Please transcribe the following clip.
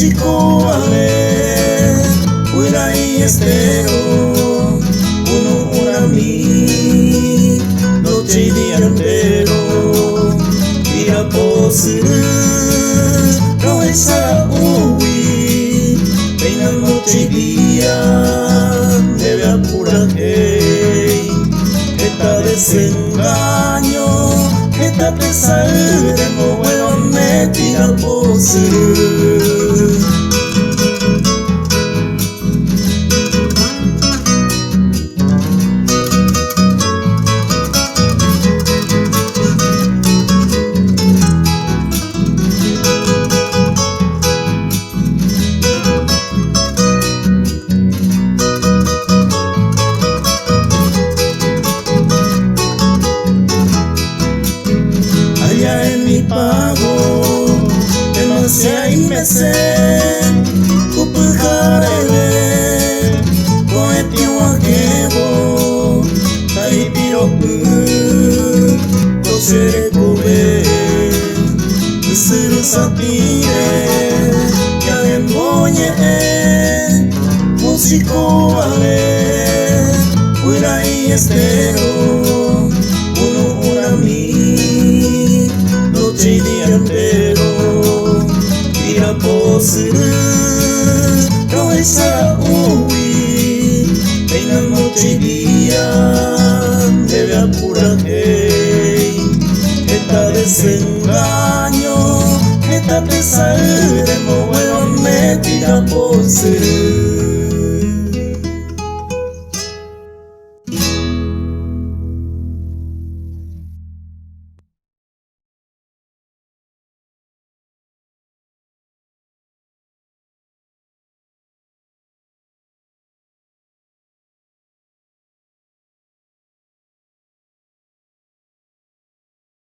músico ale, fuera y estero, uno a mí, noche y día entero, día pose, no es a uy, peina noche y día, debe apurar hey, esta desengaño, esta pesar, no vuelvo me tira pose. En mi pago, demasiado y me sé, cupujarele, coeti guaquebo, taipiropu, cosere cobe, satire, ya emboñe, músico ale, fuera y estero, uno a mí, noche y día entero, día pose, no es a uy, peina noche y día, debe apurar hey, esta desengaño, esta pesar, no vuelvo me tira pose.